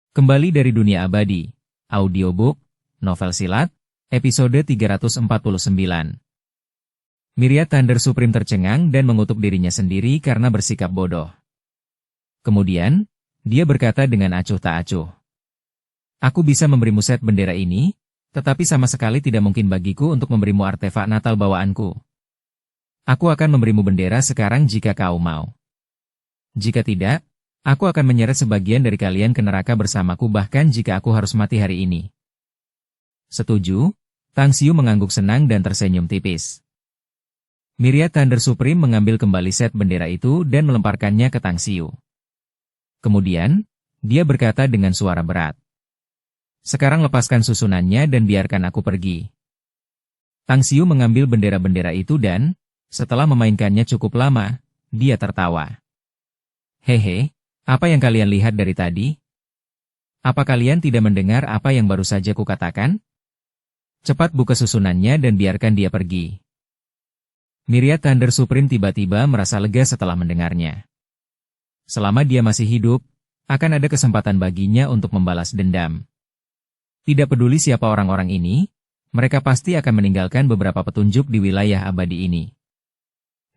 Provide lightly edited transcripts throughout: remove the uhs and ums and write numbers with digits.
Kembali dari Dunia Abadi, audiobook, novel silat, episode 349. Myriad Thunder Supreme tercengang dan mengutuk dirinya sendiri karena bersikap bodoh. Kemudian, dia berkata dengan acuh tak acuh. Aku bisa memberimu set bendera ini, tetapi sama sekali tidak mungkin bagiku untuk memberimu artefak Natal bawaanku. Aku akan memberimu bendera sekarang jika kau mau. Jika tidak, aku akan menyeret sebagian dari kalian ke neraka bersamaku bahkan jika aku harus mati hari ini. Setuju? Tang Xiu mengangguk senang dan tersenyum tipis. Myriad Thunder Supreme mengambil kembali set bendera itu dan melemparkannya ke Tang Xiu. Kemudian, dia berkata dengan suara berat. Sekarang lepaskan susunannya dan biarkan aku pergi. Tang Xiu mengambil bendera-bendera itu dan, setelah memainkannya cukup lama, dia tertawa. Hehe, apa yang kalian lihat dari tadi? Apa kalian tidak mendengar apa yang baru saja kukatakan? Cepat buka susunannya dan biarkan dia pergi. Myriad Thunder Supreme tiba-tiba merasa lega setelah mendengarnya. Selama dia masih hidup, akan ada kesempatan baginya untuk membalas dendam. Tidak peduli siapa orang-orang ini, mereka pasti akan meninggalkan beberapa petunjuk di wilayah abadi ini.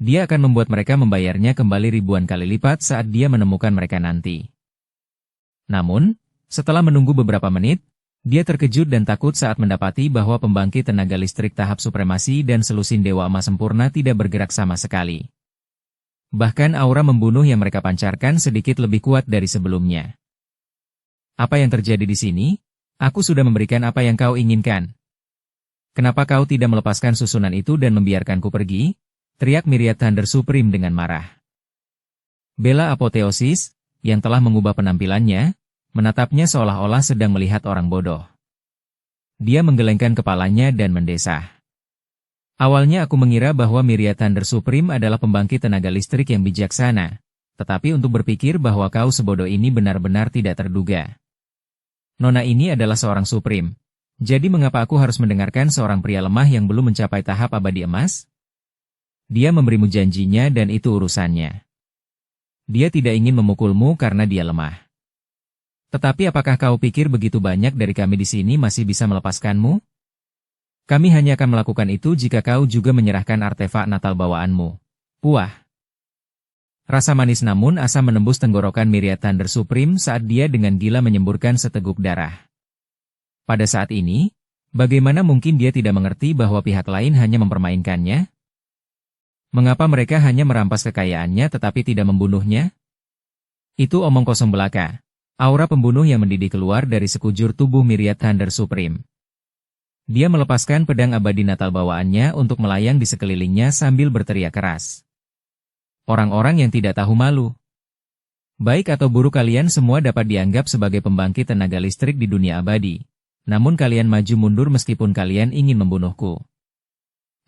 Dia akan membuat mereka membayarnya kembali ribuan kali lipat saat dia menemukan mereka nanti. Namun, setelah menunggu beberapa menit, dia terkejut dan takut saat mendapati bahwa pembangkit tenaga listrik tahap supremasi dan selusin Dewa Emas sempurna tidak bergerak sama sekali. Bahkan aura membunuh yang mereka pancarkan sedikit lebih kuat dari sebelumnya. Apa yang terjadi di sini? Aku sudah memberikan apa yang kau inginkan. Kenapa kau tidak melepaskan susunan itu dan membiarkanku pergi? Teriak Myriad Thunder Supreme dengan marah. Bella Apotheosis, yang telah mengubah penampilannya, menatapnya seolah-olah sedang melihat orang bodoh. Dia menggelengkan kepalanya dan mendesah. Awalnya aku mengira bahwa Myriad Thunder Supreme adalah pembangkit tenaga listrik yang bijaksana, tetapi untuk berpikir bahwa kau sebodoh ini benar-benar tidak terduga. Nona ini adalah seorang Supreme. Jadi mengapa aku harus mendengarkan seorang pria lemah yang belum mencapai tahap abadi emas? Dia memberimu janjinya dan itu urusannya. Dia tidak ingin memukulmu karena dia lemah. Tetapi apakah kau pikir begitu banyak dari kami di sini masih bisa melepaskanmu? Kami hanya akan melakukan itu jika kau juga menyerahkan artefak Natal bawaanmu. Puah. Rasa manis namun asam menembus tenggorokan Myriad Thunder Supreme saat dia dengan gila menyemburkan seteguk darah. Pada saat ini, bagaimana mungkin dia tidak mengerti bahwa pihak lain hanya mempermainkannya? Mengapa mereka hanya merampas kekayaannya tetapi tidak membunuhnya? Itu omong kosong belaka. Aura pembunuh yang mendidih keluar dari sekujur tubuh Myriad Thunder Supreme. Dia melepaskan pedang abadi Natal bawaannya untuk melayang di sekelilingnya sambil berteriak keras. Orang-orang yang tidak tahu malu. Baik atau buruk kalian semua dapat dianggap sebagai pembangkit tenaga listrik di dunia abadi. Namun kalian maju mundur meskipun kalian ingin membunuhku.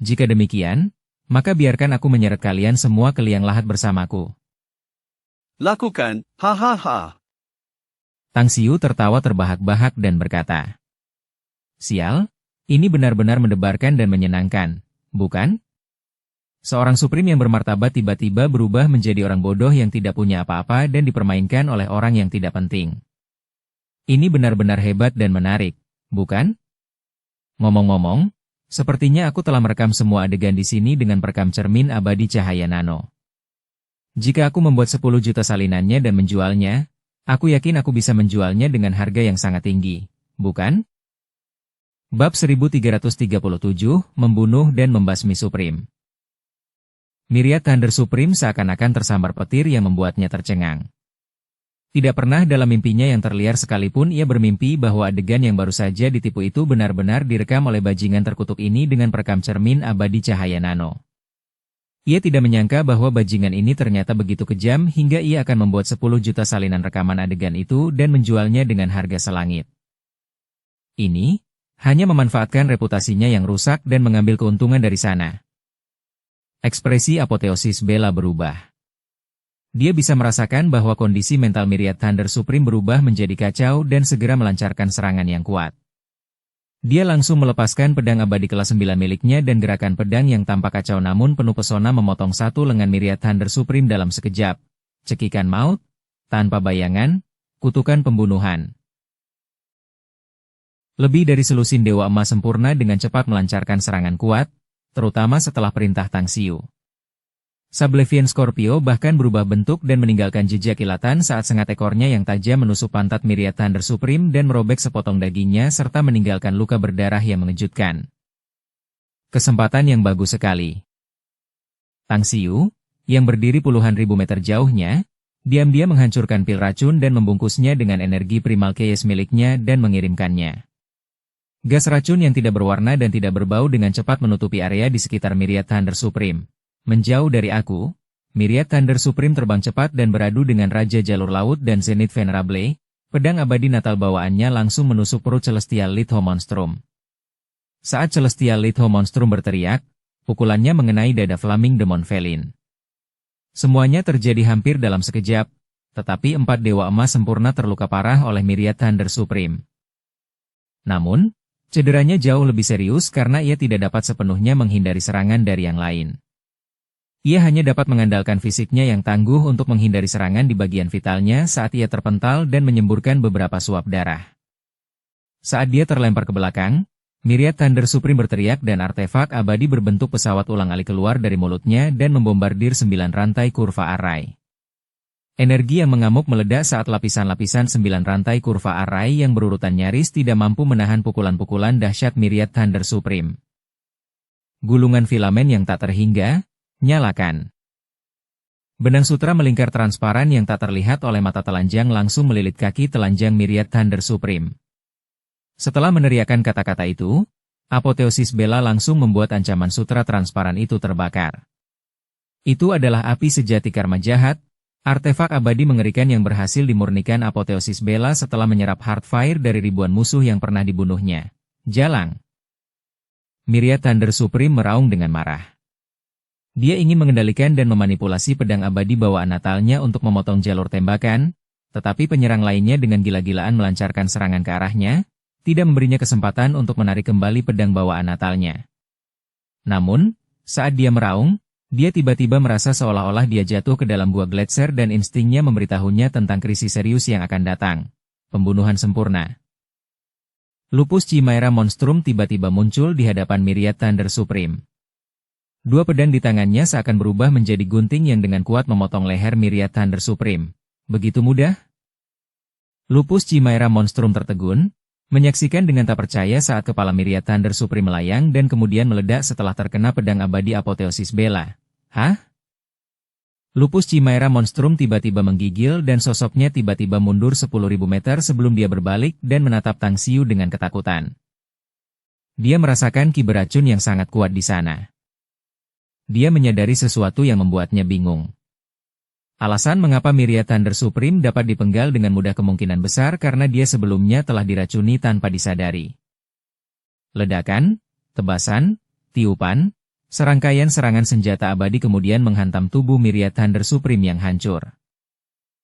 Jika demikian, maka biarkan aku menyeret kalian semua ke liang lahat bersamaku. Lakukan, hahaha. Tang Xiu tertawa terbahak-bahak dan berkata, Sial, ini benar-benar mendebarkan dan menyenangkan, bukan? Seorang Supreme yang bermartabat tiba-tiba berubah menjadi orang bodoh yang tidak punya apa-apa dan dipermainkan oleh orang yang tidak penting. Ini benar-benar hebat dan menarik, bukan? Ngomong-ngomong, sepertinya aku telah merekam semua adegan di sini dengan perekam cermin abadi cahaya nano. Jika aku membuat 10 juta salinannya dan menjualnya, aku yakin aku bisa menjualnya dengan harga yang sangat tinggi, bukan? Bab 1337, Membunuh dan Membasmi Supreme. Myriad Thunder Supreme seakan-akan tersambar petir yang membuatnya tercengang. Tidak pernah dalam mimpinya yang terliar sekalipun ia bermimpi bahwa adegan yang baru saja ditipu itu benar-benar direkam oleh bajingan terkutuk ini dengan perekam cermin abadi cahaya nano. Ia tidak menyangka bahwa bajingan ini ternyata begitu kejam hingga ia akan membuat 10 juta salinan rekaman adegan itu dan menjualnya dengan harga selangit. Ini hanya memanfaatkan reputasinya yang rusak dan mengambil keuntungan dari sana. Ekspresi apoteosis Bella berubah. Dia bisa merasakan bahwa kondisi mental Myriad Thunder Supreme berubah menjadi kacau dan segera melancarkan serangan yang kuat. Dia langsung melepaskan pedang abadi kelas 9 miliknya dan gerakan pedang yang tampak kacau namun penuh pesona memotong satu lengan Myriad Thunder Supreme dalam sekejap. Cekikan maut, tanpa bayangan, kutukan pembunuhan. Lebih dari selusin Dewa Emas sempurna dengan cepat melancarkan serangan kuat, terutama setelah perintah Tang Xiu. Sablevian Scorpio bahkan berubah bentuk dan meninggalkan jejak kilatan saat sengat ekornya yang tajam menusuk pantat Myriad Thunder Supreme dan merobek sepotong dagingnya serta meninggalkan luka berdarah yang mengejutkan. Kesempatan yang bagus sekali. Tang Xiu, yang berdiri puluhan ribu meter jauhnya, diam-diam menghancurkan pil racun dan membungkusnya dengan energi primal chaos miliknya dan mengirimkannya. Gas racun yang tidak berwarna dan tidak berbau dengan cepat menutupi area di sekitar Myriad Thunder Supreme. Menjauh dari aku, Myriad Thunder Supreme terbang cepat dan beradu dengan Raja Jalur Laut dan Zenith Venerable, pedang abadi natal bawaannya langsung menusuk perut Celestial Litho Monstrum. Saat Celestial Litho Monstrum berteriak, pukulannya mengenai dada Flaming Demon Felin. Semuanya terjadi hampir dalam sekejap, tetapi 4 Dewa Emas sempurna terluka parah oleh Myriad Thunder Supreme. Namun, cederanya jauh lebih serius karena ia tidak dapat sepenuhnya menghindari serangan dari yang lain. Ia hanya dapat mengandalkan fisiknya yang tangguh untuk menghindari serangan di bagian vitalnya saat ia terpental dan menyemburkan beberapa suap darah. Saat dia terlempar ke belakang, Myriad Thunder Supreme berteriak dan artefak abadi berbentuk pesawat ulang-alik keluar dari mulutnya dan membombardir 9 rantai kurva array. Energi yang mengamuk meledak saat lapisan-lapisan 9 rantai kurva array yang berurutan nyaris tidak mampu menahan pukulan-pukulan dahsyat Myriad Thunder Supreme. Gulungan filamen yang tak terhingga, nyalakan. Benang sutra melingkar transparan yang tak terlihat oleh mata telanjang langsung melilit kaki telanjang Myriad Thunder Supreme. Setelah meneriakkan kata-kata itu, apoteosis Bella langsung membuat ancaman sutra transparan itu terbakar. Itu adalah api sejati karma jahat, artefak abadi mengerikan yang berhasil dimurnikan apoteosis Bella setelah menyerap Heartfire dari ribuan musuh yang pernah dibunuhnya. Jalang. Myriad Thunder Supreme meraung dengan marah. Dia ingin mengendalikan dan memanipulasi pedang abadi bawaan natalnya untuk memotong jalur tembakan, tetapi penyerang lainnya dengan gila-gilaan melancarkan serangan ke arahnya, tidak memberinya kesempatan untuk menarik kembali pedang bawaan natalnya. Namun, saat dia meraung, dia tiba-tiba merasa seolah-olah dia jatuh ke dalam gua Gletser dan instingnya memberitahunya tentang krisis serius yang akan datang. Pembunuhan sempurna. Lupus Chimera Monstrum tiba-tiba muncul di hadapan Myriad Thunder Supreme. 2 pedang di tangannya seakan berubah menjadi gunting yang dengan kuat memotong leher Myriad Thunder Supreme. Begitu mudah? Lupus Chimera Monstrum tertegun, menyaksikan dengan tak percaya saat kepala Myriad Thunder Supreme melayang dan kemudian meledak setelah terkena pedang abadi apoteosis Bella. Hah? Lupus Chimera Monstrum tiba-tiba menggigil dan sosoknya tiba-tiba mundur 10.000 meter sebelum dia berbalik dan menatap Tang Xiu dengan ketakutan. Dia merasakan ki beracun yang sangat kuat di sana. Dia menyadari sesuatu yang membuatnya bingung. Alasan mengapa Myriad Thunder Supreme dapat dipenggal dengan mudah kemungkinan besar karena dia sebelumnya telah diracuni tanpa disadari. Ledakan, tebasan, tiupan, serangkaian serangan senjata abadi kemudian menghantam tubuh Myriad Thunder Supreme yang hancur.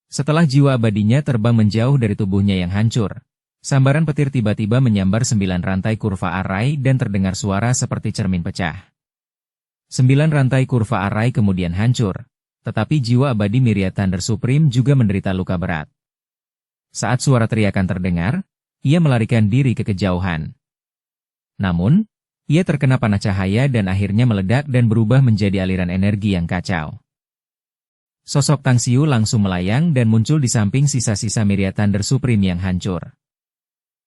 Setelah jiwa abadinya terbang menjauh dari tubuhnya yang hancur, sambaran petir tiba-tiba menyambar 9 rantai kurva array dan terdengar suara seperti cermin pecah. 9 rantai kurva array kemudian hancur, tetapi jiwa abadi Myriad Thunder Supreme juga menderita luka berat. Saat suara teriakan terdengar, ia melarikan diri ke kejauhan. Namun, ia terkena panah cahaya dan akhirnya meledak dan berubah menjadi aliran energi yang kacau. Sosok Tang Xiu langsung melayang dan muncul di samping sisa-sisa Myriad Thunder Supreme yang hancur.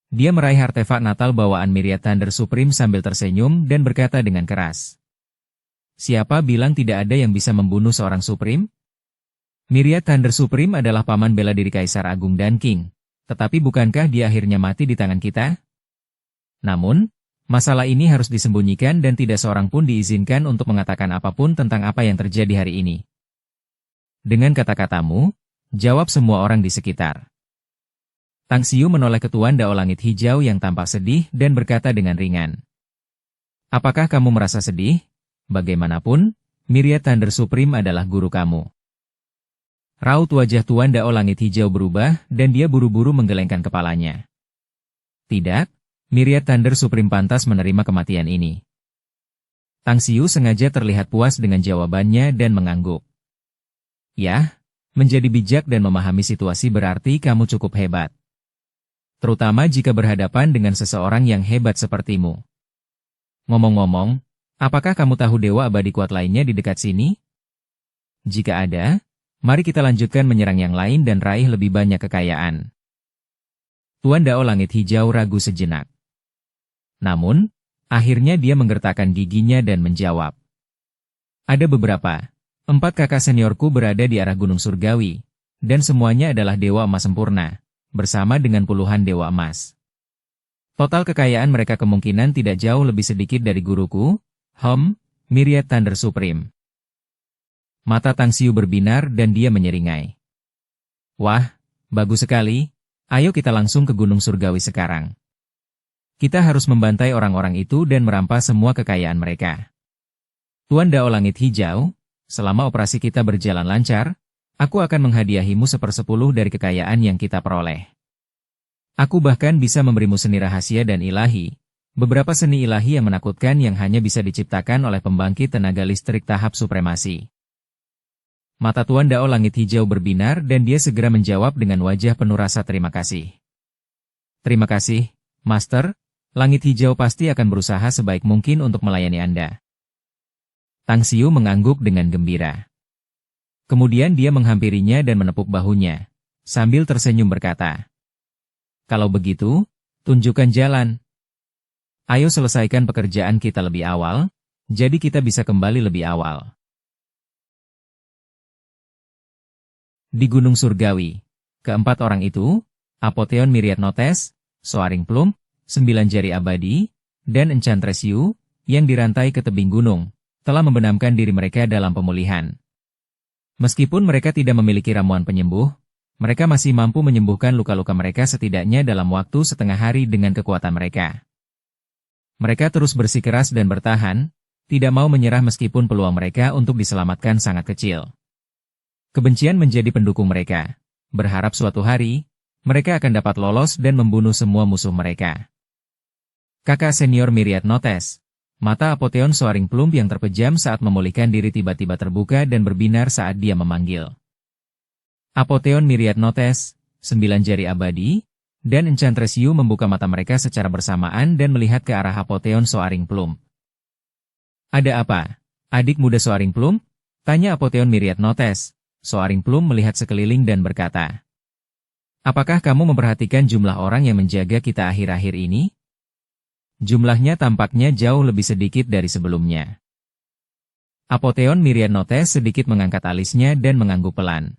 Dia meraih artefak natal bawaan Myriad Thunder Supreme sambil tersenyum dan berkata dengan keras. Siapa bilang tidak ada yang bisa membunuh seorang Supreme? Myriad Thunder Supreme adalah paman bela diri Kaisar Agung dan King, tetapi bukankah dia akhirnya mati di tangan kita? Namun, masalah ini harus disembunyikan dan tidak seorang pun diizinkan untuk mengatakan apapun tentang apa yang terjadi hari ini. Dengan kata-katamu, jawab semua orang di sekitar. Tang Xiu menoleh ke Tuan Dao Langit Hijau yang tampak sedih dan berkata dengan ringan. Apakah kamu merasa sedih? Bagaimanapun, Myriad Thunder Supreme adalah guru kamu. Raut wajah Tuan Dao Langit Hijau berubah dan dia buru-buru menggelengkan kepalanya. Tidak, Myriad Thunder Supreme pantas menerima kematian ini. Tang Xiu sengaja terlihat puas dengan jawabannya dan mengangguk. Ya, menjadi bijak dan memahami situasi berarti kamu cukup hebat. terutama jika berhadapan dengan seseorang yang hebat sepertimu. Ngomong-ngomong, apakah kamu tahu dewa abadi kuat lainnya di dekat sini? Jika ada, mari kita lanjutkan menyerang yang lain dan raih lebih banyak kekayaan. Tuan Dao Langit Hijau ragu sejenak. Namun, akhirnya dia menggertakkan giginya dan menjawab. Ada beberapa. 4 kakak seniorku berada di arah Gunung Surgawi, dan semuanya adalah dewa emas sempurna, bersama dengan puluhan dewa emas. Total kekayaan mereka kemungkinan tidak jauh lebih sedikit dari guruku, Myriad Thunder Supreme. Mata Tang Xiu berbinar dan dia menyeringai. Wah, bagus sekali, ayo kita langsung ke Gunung Surgawi sekarang. Kita harus membantai orang-orang itu dan merampas semua kekayaan mereka. Tuan Dao Langit Hijau, selama operasi kita berjalan lancar, aku akan menghadiahimu 1/10 dari kekayaan yang kita peroleh. Aku bahkan bisa memberimu seni rahasia dan ilahi, beberapa seni ilahi yang menakutkan yang hanya bisa diciptakan oleh pembangkit tenaga listrik tahap supremasi. Mata Tuan Dao Langit Hijau berbinar dan dia segera menjawab dengan wajah penuh rasa terima kasih. Terima kasih, Master, Langit Hijau pasti akan berusaha sebaik mungkin untuk melayani Anda. Tang Xiu mengangguk dengan gembira. Kemudian dia menghampirinya dan menepuk bahunya, sambil tersenyum berkata, "Kalau begitu, tunjukkan jalan. Ayo selesaikan pekerjaan kita lebih awal, jadi kita bisa kembali lebih awal." Di Gunung Surgawi, keempat orang itu, Apotheon Myriad Notes, Soaring Plum, 9 Jari Abadi, dan Enchantress Yu, yang dirantai ke tebing gunung, telah membenamkan diri mereka dalam pemulihan. Meskipun mereka tidak memiliki ramuan penyembuh, mereka masih mampu menyembuhkan luka-luka mereka setidaknya dalam waktu setengah hari dengan kekuatan mereka. Mereka terus bersikeras dan bertahan, tidak mau menyerah meskipun peluang mereka untuk diselamatkan sangat kecil. Kebencian menjadi pendukung mereka, berharap suatu hari, mereka akan dapat lolos dan membunuh semua musuh mereka. Kakak senior Myriad Notes, mata Apotheon Soaring Plum yang terpejam saat memulihkan diri tiba-tiba terbuka dan berbinar saat dia memanggil. Apotheon Myriad Notes, 9 Jari Abadi, dan Enchantress Yu membuka mata mereka secara bersamaan dan melihat ke arah Apotheon Soaring Plum. "Ada apa, adik muda Soaring Plum?" tanya Apotheon Myriad Notes. Soaring Plum melihat sekeliling dan berkata, "Apakah kamu memperhatikan jumlah orang yang menjaga kita akhir-akhir ini? Jumlahnya tampaknya jauh lebih sedikit dari sebelumnya." Apotheon Myriad Notes sedikit mengangkat alisnya dan mengangguk pelan.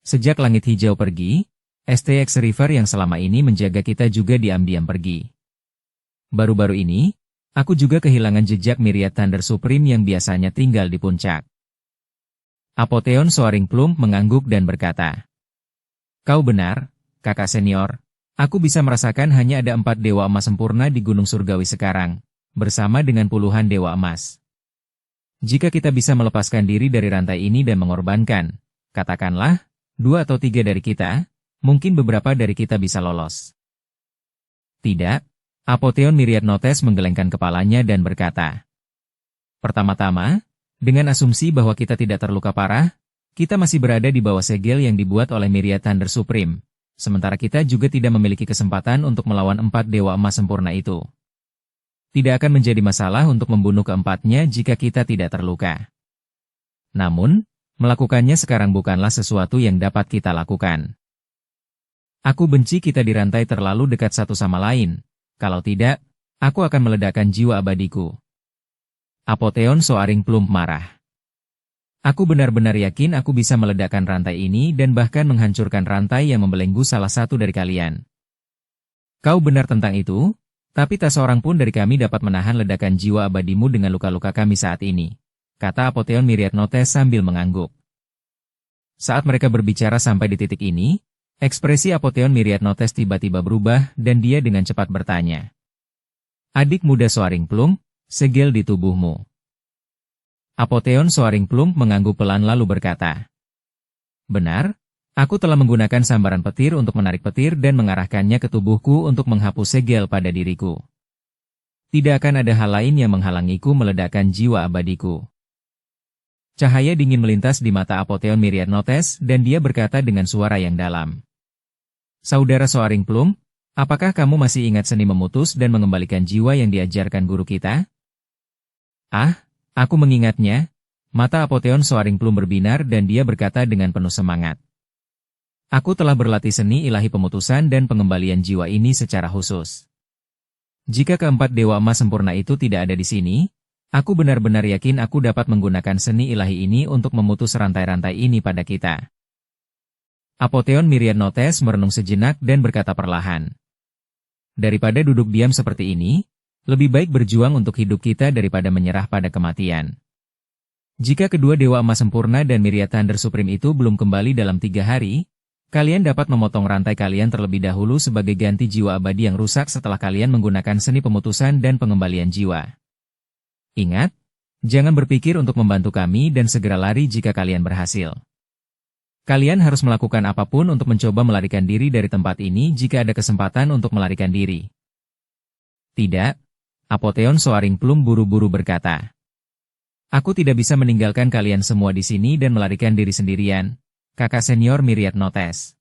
"Sejak Langit Hijau pergi, STX River yang selama ini menjaga kita juga diam-diam pergi. Baru-baru ini, aku juga kehilangan jejak Myriad Thunder Supreme yang biasanya tinggal di puncak." Apotheon Soaring Plum mengangguk dan berkata, "Kau benar, kakak senior. Aku bisa merasakan hanya ada 4 dewa emas sempurna di Gunung Surgawi sekarang, bersama dengan puluhan dewa emas. Jika kita bisa melepaskan diri dari rantai ini dan mengorbankan, katakanlah, 2 atau 3 dari kita, mungkin beberapa dari kita bisa lolos." "Tidak," Apotheon Myriad Notes menggelengkan kepalanya dan berkata, "Pertama-tama, dengan asumsi bahwa kita tidak terluka parah, kita masih berada di bawah segel yang dibuat oleh Myriad Thunder Supreme, sementara kita juga tidak memiliki kesempatan untuk melawan 4 dewa emas sempurna itu. Tidak akan menjadi masalah untuk membunuh keempatnya jika kita tidak terluka. Namun, melakukannya sekarang bukanlah sesuatu yang dapat kita lakukan. Aku benci kita dirantai terlalu dekat satu sama lain, kalau tidak, aku akan meledakkan jiwa abadiku." Apotheon Soaring Plum marah. "Aku benar-benar yakin aku bisa meledakkan rantai ini dan bahkan menghancurkan rantai yang membelenggu salah satu dari kalian. Kau benar tentang itu, tapi tak seorang pun dari kami dapat menahan ledakan jiwa abadimu dengan luka-luka kami saat ini," kata Apotheon Myriad Notes sambil mengangguk. Saat mereka berbicara sampai di titik ini, ekspresi Apotheon Myriad Notes tiba-tiba berubah dan dia dengan cepat bertanya, "Adik muda Soaring Plum, segel di tubuhmu." Apotheon Soaring Plum mengangguk pelan lalu berkata, "Benar, aku telah menggunakan sambaran petir untuk menarik petir dan mengarahkannya ke tubuhku untuk menghapus segel pada diriku. Tidak akan ada hal lain yang menghalangiku meledakkan jiwa abadiku." Cahaya dingin melintas di mata Apotheon Myriad Notes dan dia berkata dengan suara yang dalam, "Saudara Soaring Plum, Apakah kamu masih ingat seni memutus dan mengembalikan jiwa yang diajarkan guru kita? Ah, aku mengingatnya. Mata Apotheon Soaring Plum berbinar dan dia berkata dengan penuh semangat. Aku telah berlatih seni ilahi pemutusan dan pengembalian jiwa ini secara khusus. Jika keempat Dewa Emas sempurna itu tidak ada di sini, aku benar-benar yakin aku dapat menggunakan seni ilahi ini untuk memutus rantai-rantai ini pada kita. Apotheon Myriad Notes merenung sejenak dan berkata perlahan. Daripada duduk diam seperti ini, lebih baik berjuang untuk hidup kita daripada menyerah pada kematian. Jika kedua Dewa Emas sempurna dan Myriad Thunder Supreme itu belum kembali dalam 3 hari, kalian dapat memotong rantai kalian terlebih dahulu sebagai ganti jiwa abadi yang rusak setelah kalian menggunakan seni pemutusan dan pengembalian jiwa. Ingat, jangan berpikir untuk membantu kami dan segera lari jika kalian berhasil. Kalian harus melakukan apapun untuk mencoba melarikan diri dari tempat ini jika ada kesempatan untuk melarikan diri. Tidak, Apotheon Soaring Plum buru-buru berkata. Aku tidak bisa meninggalkan kalian semua di sini dan melarikan diri sendirian. Kakak senior Myriad Notes.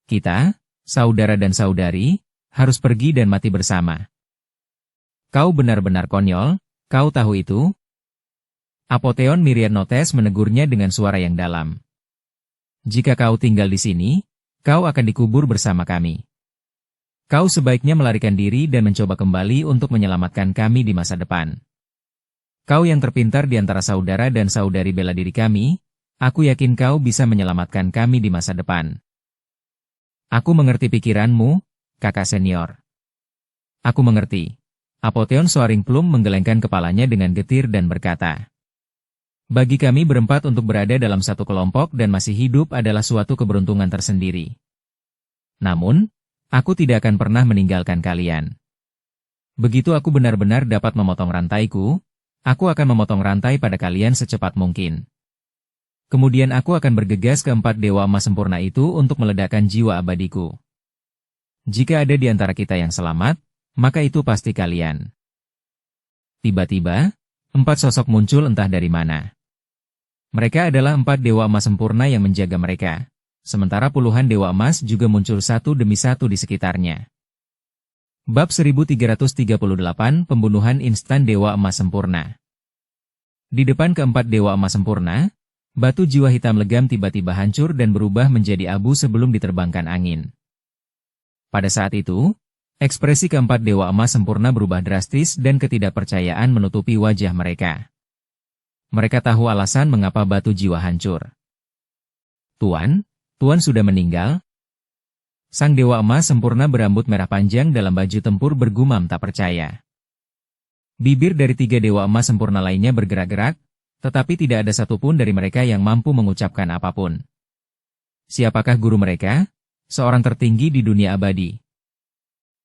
Kita, saudara dan saudari, harus pergi dan mati bersama. Kau benar-benar konyol, kau tahu itu? Apotheon Myriad Notes menegurnya dengan suara yang dalam. Jika kau tinggal di sini, kau akan dikubur bersama kami. Kau sebaiknya melarikan diri dan mencoba kembali untuk menyelamatkan kami di masa depan. Kau yang terpintar di antara saudara dan saudari bela diri kami, aku yakin kau bisa menyelamatkan kami di masa depan. Aku mengerti pikiranmu, kakak senior. Aku mengerti. Apotheon Soaring Plum menggelengkan kepalanya dengan getir dan berkata. Bagi kami berempat untuk berada dalam satu kelompok dan masih hidup adalah suatu keberuntungan tersendiri. Namun, aku tidak akan pernah meninggalkan kalian. Begitu aku benar-benar dapat memotong rantaiku, aku akan memotong rantai pada kalian secepat mungkin. Kemudian aku akan bergegas ke 4 Dewa Emas sempurna itu untuk meledakkan jiwa abadiku. Jika ada di antara kita yang selamat, maka itu pasti kalian. Tiba-tiba, 4 sosok muncul entah dari mana. Mereka adalah 4 Dewa Emas sempurna yang menjaga mereka, sementara puluhan Dewa Emas juga muncul satu demi satu di sekitarnya. Bab 1338 Pembunuhan Instan Dewa Emas Sempurna. Di depan keempat Dewa Emas Sempurna, batu jiwa hitam legam tiba-tiba hancur dan berubah menjadi abu sebelum diterbangkan angin. Pada saat itu, ekspresi keempat Dewa Emas Sempurna berubah drastis dan ketidakpercayaan menutupi wajah mereka. Mereka tahu alasan mengapa batu jiwa hancur. Tuan sudah meninggal? Sang Dewa Emas Sempurna berambut merah panjang dalam baju tempur bergumam tak percaya. Bibir dari 3 Dewa Emas Sempurna lainnya bergerak-gerak, tetapi tidak ada satupun dari mereka yang mampu mengucapkan apapun. Siapakah guru mereka? Seorang tertinggi di dunia abadi.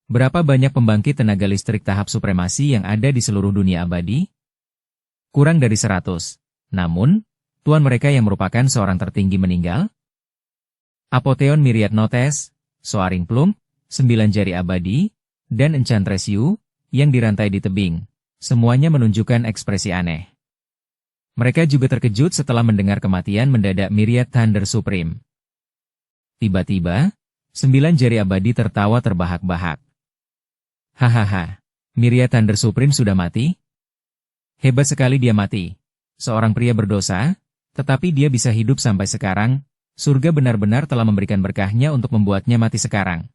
Berapa banyak pembangkit tenaga listrik tahap supremasi yang ada di seluruh dunia abadi? Kurang dari 100. Namun, tuan mereka yang merupakan seorang tertinggi meninggal? Apotheon Myriad Notes, Soaring Plum, 9 jari abadi, dan Enchantress Yu, yang dirantai di tebing. Semuanya menunjukkan ekspresi aneh. Mereka juga terkejut setelah mendengar kematian mendadak Myriad Thunder Supreme. Tiba-tiba, 9 jari abadi tertawa terbahak-bahak. Hahaha, Myriad Thunder Supreme sudah mati? Hebat sekali dia mati. Seorang pria berdosa, tetapi dia bisa hidup sampai sekarang. Surga benar-benar telah memberikan berkahnya untuk membuatnya mati sekarang.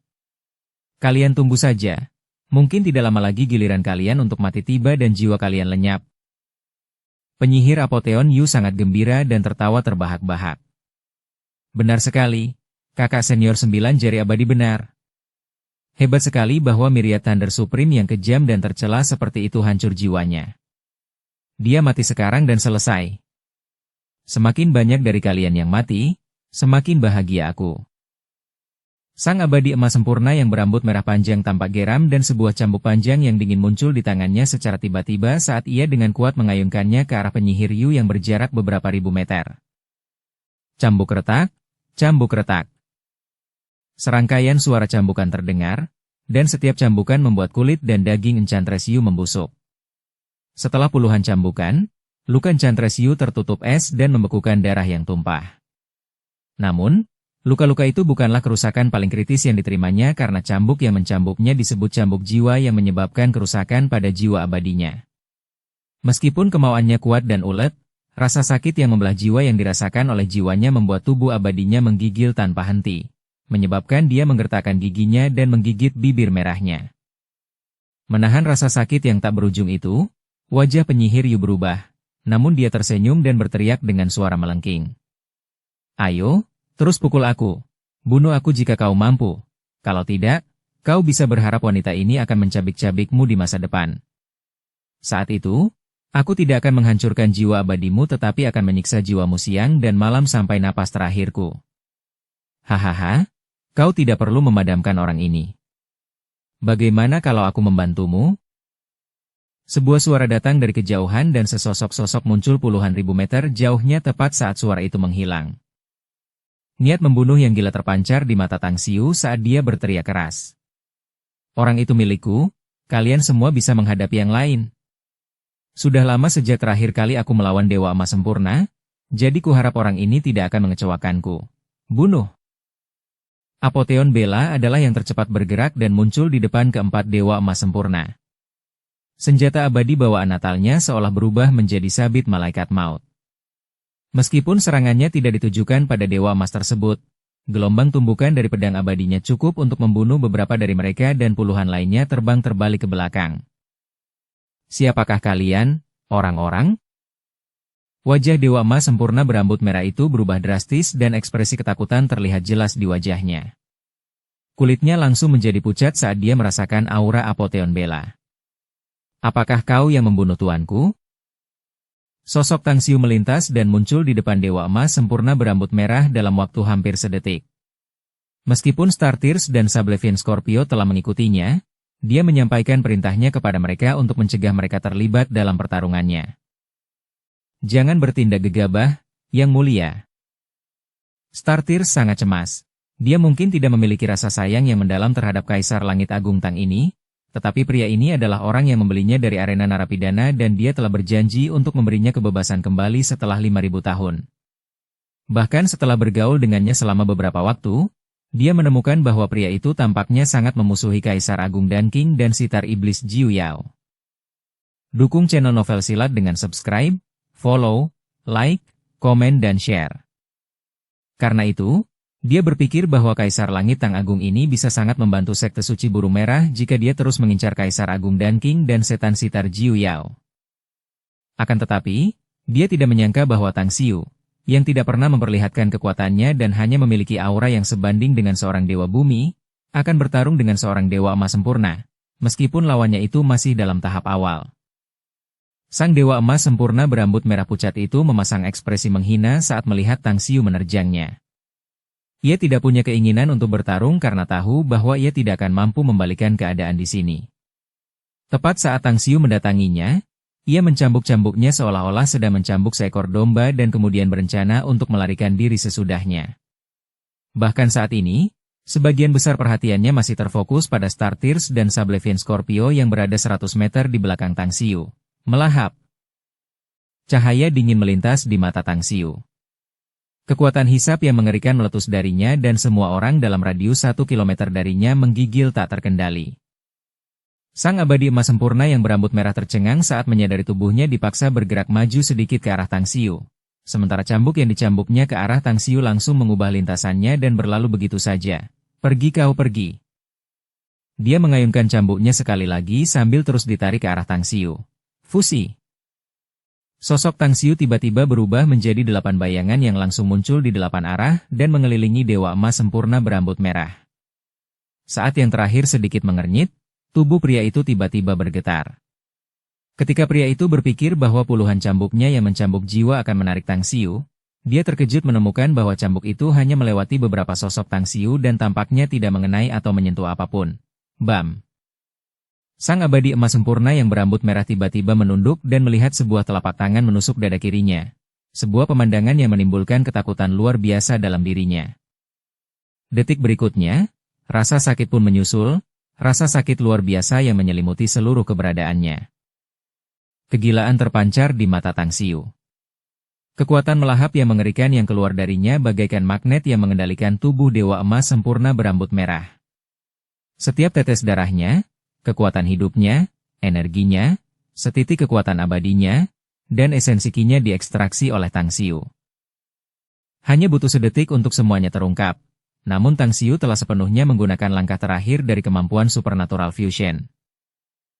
Kalian tunggu saja. Mungkin tidak lama lagi giliran kalian untuk mati tiba dan jiwa kalian lenyap. Penyihir Apotheon Yu sangat gembira dan tertawa terbahak-bahak. Benar sekali, kakak senior 9 jari abadi benar. Hebat sekali bahwa Myriad Thunder Supreme yang kejam dan tercela seperti itu hancur jiwanya. Dia mati sekarang dan selesai. Semakin banyak dari kalian yang mati, semakin bahagia aku. Sang abadi emas sempurna yang berambut merah panjang tampak geram dan sebuah cambuk panjang yang dingin muncul di tangannya secara tiba-tiba saat ia dengan kuat mengayunkannya ke arah penyihir Yu yang berjarak beberapa ribu meter. Cambuk retak, cambuk retak. Serangkaian suara cambukan terdengar, dan setiap cambukan membuat kulit dan daging Enchantress Yu membusuk. Setelah puluhan cambukan, luka Enchantress Yu tertutup es dan membekukan darah yang tumpah. Namun, Luka-luka itu bukanlah kerusakan paling kritis yang diterimanya karena cambuk yang mencambuknya disebut cambuk jiwa yang menyebabkan kerusakan pada jiwa abadinya. Meskipun kemauannya kuat dan ulet, rasa sakit yang membelah jiwa yang dirasakan oleh jiwanya membuat tubuh abadinya menggigil tanpa henti, menyebabkan dia menggertakkan giginya dan menggigit bibir merahnya. Menahan rasa sakit yang tak berujung itu, wajah penyihir Yu berubah, namun dia tersenyum dan berteriak dengan suara melengking. Ayo, terus pukul aku. Bunuh aku jika kau mampu. Kalau tidak, kau bisa berharap wanita ini akan mencabik-cabikmu di masa depan. Saat itu, aku tidak akan menghancurkan jiwa abadimu tetapi akan menyiksa jiwamu siang dan malam sampai napas terakhirku. Hahaha, kau tidak perlu memadamkan orang ini. Bagaimana kalau aku membantumu? Sebuah suara datang dari kejauhan dan sesosok-sosok muncul puluhan ribu meter jauhnya tepat saat suara itu menghilang. Niat membunuh yang gila terpancar di mata Tang Xiu saat dia berteriak keras. Orang itu milikku, kalian semua bisa menghadapi yang lain. Sudah lama sejak terakhir kali aku melawan Dewa Emas Sempurna, jadi kuharap orang ini tidak akan mengecewakanku. Bunuh! Apotheon Bella adalah yang tercepat bergerak dan muncul di depan keempat Dewa Emas Sempurna. Senjata abadi bawaan natalnya seolah berubah menjadi sabit malaikat maut. Meskipun serangannya tidak ditujukan pada Dewa Emas tersebut, gelombang tumbukan dari pedang abadinya cukup untuk membunuh beberapa dari mereka dan puluhan lainnya terbang terbalik ke belakang. Siapakah kalian, orang-orang? Wajah Dewa Emas Sempurna berambut merah itu berubah drastis dan ekspresi ketakutan terlihat jelas di wajahnya. Kulitnya langsung menjadi pucat saat dia merasakan aura Apotheon Bella. Apakah kau yang membunuh tuanku? Sosok Tang Xiu melintas dan muncul di depan Dewa Emas Sempurna berambut merah dalam waktu hampir sedetik. Meskipun Star Tears dan Sablevin Scorpio telah mengikutinya, dia menyampaikan perintahnya kepada mereka untuk mencegah mereka terlibat dalam pertarungannya. Jangan bertindak gegabah, Yang Mulia. Star Tears sangat cemas. Dia mungkin tidak memiliki rasa sayang yang mendalam terhadap Kaisar Langit Agung Tang ini, tetapi pria ini adalah orang yang membelinya dari arena narapidana dan dia telah berjanji untuk memberinya kebebasan kembali setelah 5.000 tahun. Bahkan setelah bergaul dengannya selama beberapa waktu, dia menemukan bahwa pria itu tampaknya sangat memusuhi Kaisar Agung Dan King dan Sitar Iblis Jiu Yao. Dukung channel Novel Silat dengan subscribe, follow, like, komen dan share. Karena itu, dia berpikir bahwa Kaisar Langit Tang Agung ini bisa sangat membantu sekte suci Burung Merah jika dia terus mengincar Kaisar Agung Dan King dan setan Sitar Jiu Yao. Akan tetapi, dia tidak menyangka bahwa Tang Xiu, yang tidak pernah memperlihatkan kekuatannya dan hanya memiliki aura yang sebanding dengan seorang Dewa Bumi, akan bertarung dengan seorang Dewa Emas Sempurna, meskipun lawannya itu masih dalam tahap awal. Sang Dewa Emas Sempurna berambut merah pucat itu memasang ekspresi menghina saat melihat Tang Xiu menerjangnya. Ia tidak punya keinginan untuk bertarung karena tahu bahwa ia tidak akan mampu membalikan keadaan di sini. Tepat saat Tang Xiu mendatanginya, ia mencambuk-cambuknya seolah-olah sedang mencambuk seekor domba dan kemudian berencana untuk melarikan diri sesudahnya. Bahkan saat ini, sebagian besar perhatiannya masih terfokus pada Star Tears dan Sablevin Scorpio yang berada 100 meter di belakang Tang Xiu. Melahap. Cahaya dingin melintas di mata Tang Xiu. Kekuatan hisap yang mengerikan meletus darinya dan semua orang dalam radius 1 kilometer darinya menggigil tak terkendali. Sang abadi emas sempurna yang berambut merah tercengang saat menyadari tubuhnya dipaksa bergerak maju sedikit ke arah Tang Xiu. Sementara cambuk yang dicambuknya ke arah Tang Xiu langsung mengubah lintasannya dan berlalu begitu saja. Pergi kau pergi. Dia mengayunkan cambuknya sekali lagi sambil terus ditarik ke arah Tang Xiu. Fusi. Sosok Tang Xiu tiba-tiba berubah menjadi 8 bayangan yang langsung muncul di 8 arah dan mengelilingi Dewa Emas Sempurna berambut merah. Saat yang terakhir sedikit mengernyit, tubuh pria itu tiba-tiba bergetar. Ketika pria itu berpikir bahwa puluhan cambuknya yang mencambuk jiwa akan menarik Tang Xiu, dia terkejut menemukan bahwa cambuk itu hanya melewati beberapa sosok Tang Xiu dan tampaknya tidak mengenai atau menyentuh apapun. Bam! Sang abadi emas sempurna yang berambut merah tiba-tiba menunduk dan melihat sebuah telapak tangan menusuk dada kirinya. Sebuah pemandangan yang menimbulkan ketakutan luar biasa dalam dirinya. Detik berikutnya, rasa sakit pun menyusul, rasa sakit luar biasa yang menyelimuti seluruh keberadaannya. Kegilaan terpancar di mata Tang Xiu. Kekuatan melahap yang mengerikan yang keluar darinya bagaikan magnet yang mengendalikan tubuh Dewa Emas sempurna berambut merah. Setiap tetes darahnya, kekuatan hidupnya, energinya, setitik kekuatan abadinya, dan esensi kinya diekstraksi oleh Tang Xiu. Hanya butuh sedetik untuk semuanya terungkap, namun Tang Xiu telah sepenuhnya menggunakan langkah terakhir dari kemampuan Supernatural Fusion.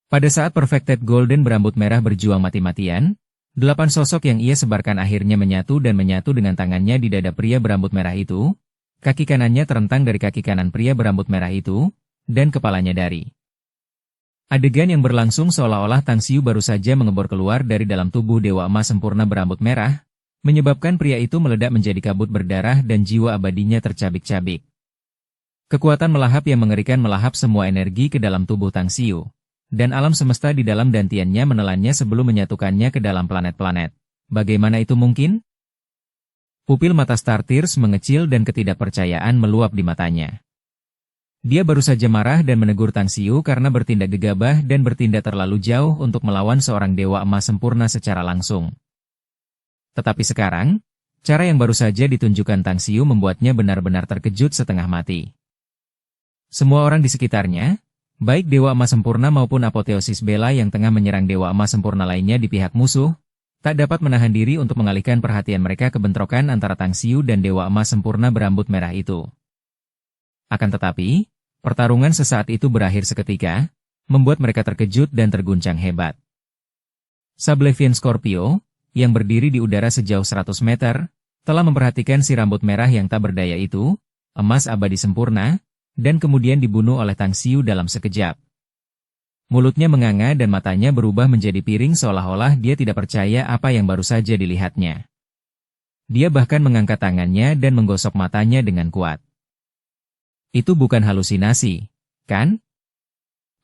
Pada saat Perfected Golden berambut merah berjuang mati-matian, 8 sosok yang ia sebarkan akhirnya menyatu dengan tangannya di dada pria berambut merah itu, kaki kanannya terentang dari kaki kanan pria berambut merah itu, dan kepalanya dari. Adegan yang berlangsung seolah-olah Tang Xiu baru saja mengebor keluar dari dalam tubuh Dewa Emas sempurna berambut merah, menyebabkan pria itu meledak menjadi kabut berdarah dan jiwa abadinya tercabik-cabik. Kekuatan melahap yang mengerikan melahap semua energi ke dalam tubuh Tang Xiu, dan alam semesta di dalam dantiannya menelannya sebelum menyatukannya ke dalam planet-planet. Bagaimana itu mungkin? Pupil mata Startears mengecil dan ketidakpercayaan meluap di matanya. Dia baru saja marah dan menegur Tang Xiu karena bertindak gegabah dan bertindak terlalu jauh untuk melawan seorang Dewa Emas sempurna secara langsung. Tetapi sekarang, cara yang baru saja ditunjukkan Tang Xiu membuatnya benar-benar terkejut setengah mati. Semua orang di sekitarnya, baik Dewa Emas sempurna maupun Apoteosis Bella yang tengah menyerang Dewa Emas sempurna lainnya di pihak musuh, tak dapat menahan diri untuk mengalihkan perhatian mereka ke bentrokan antara Tang Xiu dan Dewa Emas sempurna berambut merah itu. Akan tetapi, pertarungan sesaat itu berakhir seketika, membuat mereka terkejut dan terguncang hebat. Sablevian Scorpio, yang berdiri di udara sejauh 100 meter, telah memperhatikan si rambut merah yang tak berdaya itu, emas abadi sempurna, dan kemudian dibunuh oleh Tang Xiu dalam sekejap. Mulutnya menganga dan matanya berubah menjadi piring seolah-olah dia tidak percaya apa yang baru saja dilihatnya. Dia bahkan mengangkat tangannya dan menggosok matanya dengan kuat. Itu bukan halusinasi, kan?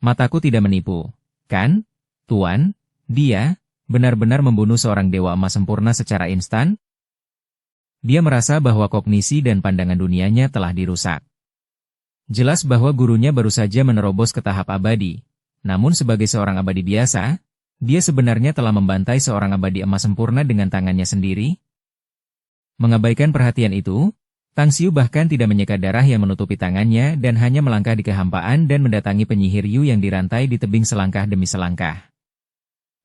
Mataku tidak menipu, kan? Tuan, dia benar-benar membunuh seorang Dewa Emas sempurna secara instan? Dia merasa bahwa kognisi dan pandangan dunianya telah dirusak. Jelas bahwa gurunya baru saja menerobos ke tahap abadi, namun sebagai seorang abadi biasa, dia sebenarnya telah membantai seorang abadi emas sempurna dengan tangannya sendiri. Mengabaikan perhatian itu, Tang Xiu bahkan tidak menyeka darah yang menutupi tangannya dan hanya melangkah di kehampaan dan mendatangi penyihir Yu yang dirantai di tebing selangkah demi selangkah.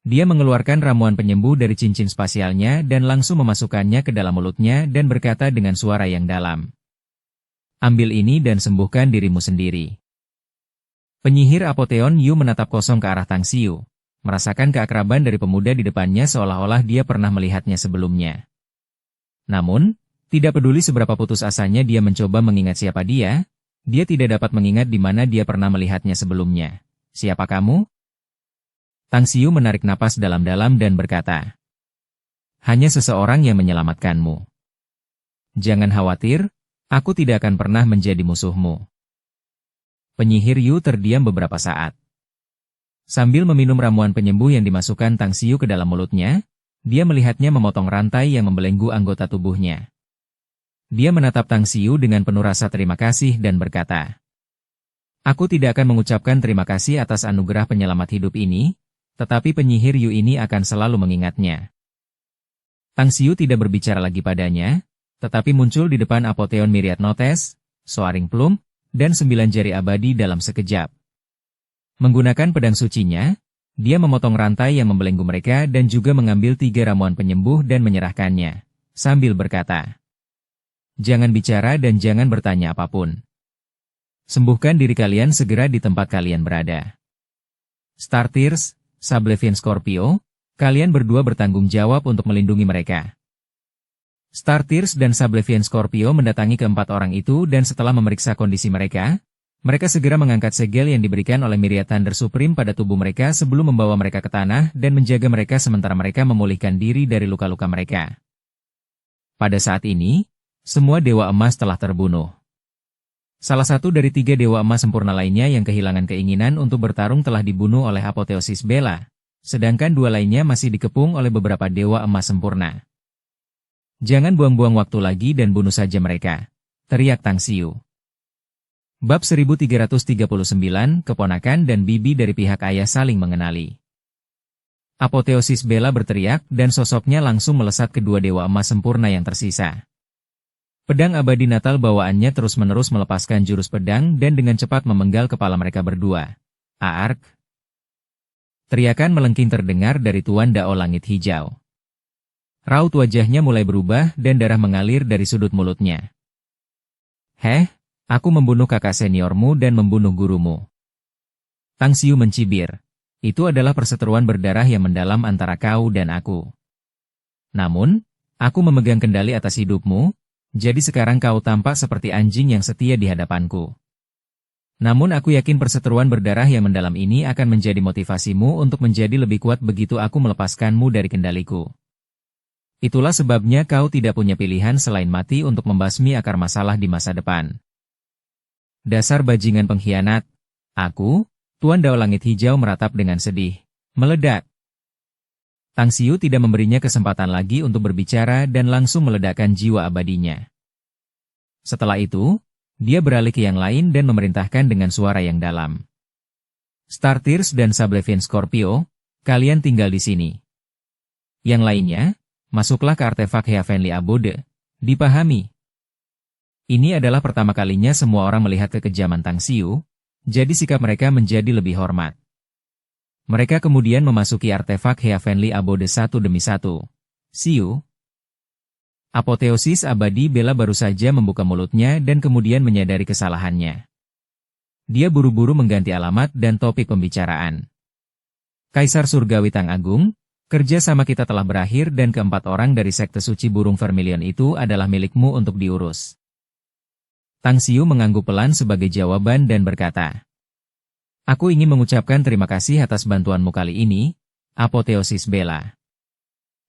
Dia mengeluarkan ramuan penyembuh dari cincin spasialnya dan langsung memasukkannya ke dalam mulutnya dan berkata dengan suara yang dalam. Ambil ini dan sembuhkan dirimu sendiri. Penyihir Apotheon Yu menatap kosong ke arah Tang Xiu, merasakan keakraban dari pemuda di depannya seolah-olah dia pernah melihatnya sebelumnya. Namun, tidak peduli seberapa putus asanya dia mencoba mengingat siapa dia tidak dapat mengingat di mana dia pernah melihatnya sebelumnya. Siapa kamu? Tang Xiu menarik napas dalam-dalam dan berkata, hanya seseorang yang menyelamatkanmu. Jangan khawatir, aku tidak akan pernah menjadi musuhmu. Penyihir Yu terdiam beberapa saat. Sambil meminum ramuan penyembuh yang dimasukkan Tang Xiu ke dalam mulutnya, dia melihatnya memotong rantai yang membelenggu anggota tubuhnya. Dia menatap Tang Xiu dengan penuh rasa terima kasih dan berkata, aku tidak akan mengucapkan terima kasih atas anugerah penyelamat hidup ini, tetapi penyihir Yu ini akan selalu mengingatnya. Tang Xiu tidak berbicara lagi padanya, tetapi muncul di depan Apotheon Myriad Notes, Soaring Plume, dan 9 jari abadi dalam sekejap. Menggunakan pedang sucinya, dia memotong rantai yang membelenggu mereka dan juga mengambil 3 ramuan penyembuh dan menyerahkannya, sambil berkata, jangan bicara dan jangan bertanya apapun. Sembuhkan diri kalian segera di tempat kalian berada. Startears, Sablevian Scorpio, kalian berdua bertanggung jawab untuk melindungi mereka. Startears dan Sablevian Scorpio mendatangi keempat orang itu dan setelah memeriksa kondisi mereka, mereka segera mengangkat segel yang diberikan oleh Myriad Thunder Supreme pada tubuh mereka sebelum membawa mereka ke tanah dan menjaga mereka sementara mereka memulihkan diri dari luka-luka mereka. Pada saat ini, semua Dewa Emas telah terbunuh. Salah satu dari 3 Dewa Emas sempurna lainnya yang kehilangan keinginan untuk bertarung telah dibunuh oleh Apoteosis Bella, sedangkan 2 lainnya masih dikepung oleh beberapa Dewa Emas sempurna. Jangan buang-buang waktu lagi dan bunuh saja mereka, teriak Tang Xiu. Bab 1339, Keponakan dan Bibi dari pihak ayah saling mengenali. Apoteosis Bella berteriak dan sosoknya langsung melesat kedua dewa emas sempurna yang tersisa. Pedang abadi Natal bawaannya terus-menerus melepaskan jurus pedang dan dengan cepat memenggal kepala mereka berdua. Aark! Teriakan melengking terdengar dari Tuan Dao Langit Hijau. Raut wajahnya mulai berubah dan darah mengalir dari sudut mulutnya. Heh, aku membunuh kakak seniormu dan membunuh gurumu. Tang Xiu mencibir. Itu adalah perseteruan berdarah yang mendalam antara kau dan aku. Namun, aku memegang kendali atas hidupmu, jadi sekarang kau tampak seperti anjing yang setia di hadapanku. Namun aku yakin perseteruan berdarah yang mendalam ini akan menjadi motivasimu untuk menjadi lebih kuat begitu aku melepaskanmu dari kendaliku. Itulah sebabnya kau tidak punya pilihan selain mati untuk membasmi akar masalah di masa depan. Dasar bajingan pengkhianat. Aku, Tuan Dao Langit Hijau meratap dengan sedih. Meledak. Tang Xiu tidak memberinya kesempatan lagi untuk berbicara dan langsung meledakkan jiwa abadinya. Setelah itu, dia beralih ke yang lain dan memerintahkan dengan suara yang dalam. Star Tears dan Sablevian Scorpio, kalian tinggal di sini. Yang lainnya, masuklah ke artefak Heavenly Abode. Dipahami. Ini adalah pertama kalinya semua orang melihat kekejaman Tang Xiu, jadi sikap mereka menjadi lebih hormat. Mereka kemudian memasuki artefak Heavenly Abode satu demi satu. Xiu. Apoteosis abadi Bella baru saja membuka mulutnya dan kemudian menyadari kesalahannya. Dia buru-buru mengganti alamat dan topik pembicaraan. Kaisar Surgawi Tang Agung, kerja sama kita telah berakhir dan keempat orang dari sekte suci burung vermilion itu adalah milikmu untuk diurus. Tang Xiu mengangguk pelan sebagai jawaban dan berkata, aku ingin mengucapkan terima kasih atas bantuanmu kali ini, Apoteosis Bella.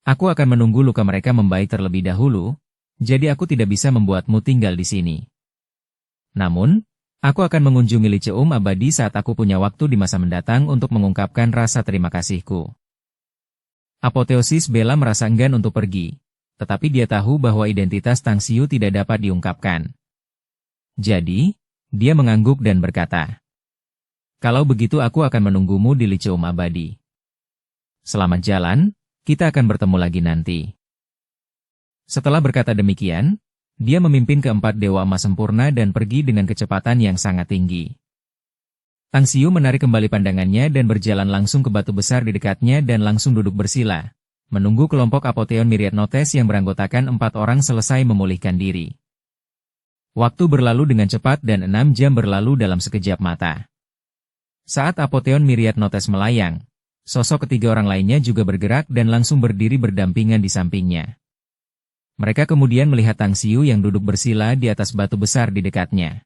Aku akan menunggu luka mereka membaik terlebih dahulu, jadi aku tidak bisa membuatmu tinggal di sini. Namun, aku akan mengunjungi Liceum abadi saat aku punya waktu di masa mendatang untuk mengungkapkan rasa terima kasihku. Apoteosis Bella merasa enggan untuk pergi, tetapi dia tahu bahwa identitas Tang Xiu tidak dapat diungkapkan. Jadi, dia mengangguk dan berkata, kalau begitu aku akan menunggumu di Liceum abadi. Selamat jalan, kita akan bertemu lagi nanti. Setelah berkata demikian, dia memimpin keempat dewa emas sempurna dan pergi dengan kecepatan yang sangat tinggi. Tang Xiu menarik kembali pandangannya dan berjalan langsung ke batu besar di dekatnya dan langsung duduk bersila, menunggu kelompok Apotheon Myriad Notes yang beranggotakan 4 orang selesai memulihkan diri. Waktu berlalu dengan cepat dan 6 jam berlalu dalam sekejap mata. Saat Apotheon Myriad Notes melayang, sosok ketiga orang lainnya juga bergerak dan langsung berdiri berdampingan di sampingnya. Mereka kemudian melihat Tang Xiu yang duduk bersila di atas batu besar di dekatnya.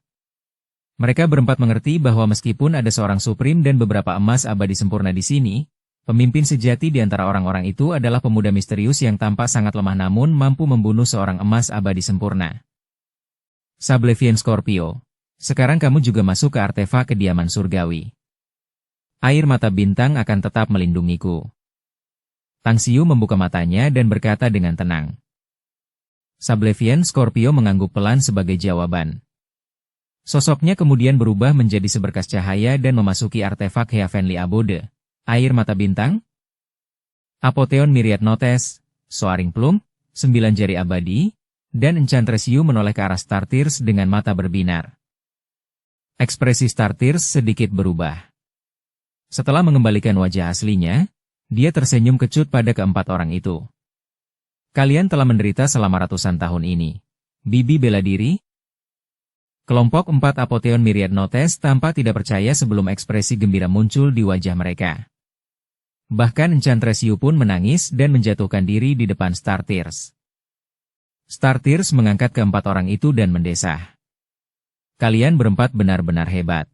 Mereka berempat mengerti bahwa meskipun ada seorang Supreme dan beberapa emas abadi sempurna di sini, pemimpin sejati di antara orang-orang itu adalah pemuda misterius yang tampak sangat lemah namun mampu membunuh seorang emas abadi sempurna. Sablevian Scorpio, sekarang kamu juga masuk ke artefak kediaman surgawi. Air mata bintang akan tetap melindungiku. Tang Xiu membuka matanya dan berkata dengan tenang. Sablevian Scorpio mengangguk pelan sebagai jawaban. Sosoknya kemudian berubah menjadi seberkas cahaya dan memasuki artefak Heavenly Abode. Air mata bintang? Apotheon Myriad Notes, Soaring Plume, 9 jari abadi, dan Enchantress Yu menoleh ke arah Star Tears dengan mata berbinar. Ekspresi Star Tears sedikit berubah. Setelah mengembalikan wajah aslinya, dia tersenyum kecut pada keempat orang itu. Kalian telah menderita selama ratusan tahun ini. Bibi bela diri? Kelompok 4 Apotheon Myriad Notes tampak tidak percaya sebelum ekspresi gembira muncul di wajah mereka. Bahkan Enchantress Yu pun menangis dan menjatuhkan diri di depan Star Tears. Star Tears mengangkat keempat orang itu dan mendesah. Kalian berempat benar-benar hebat.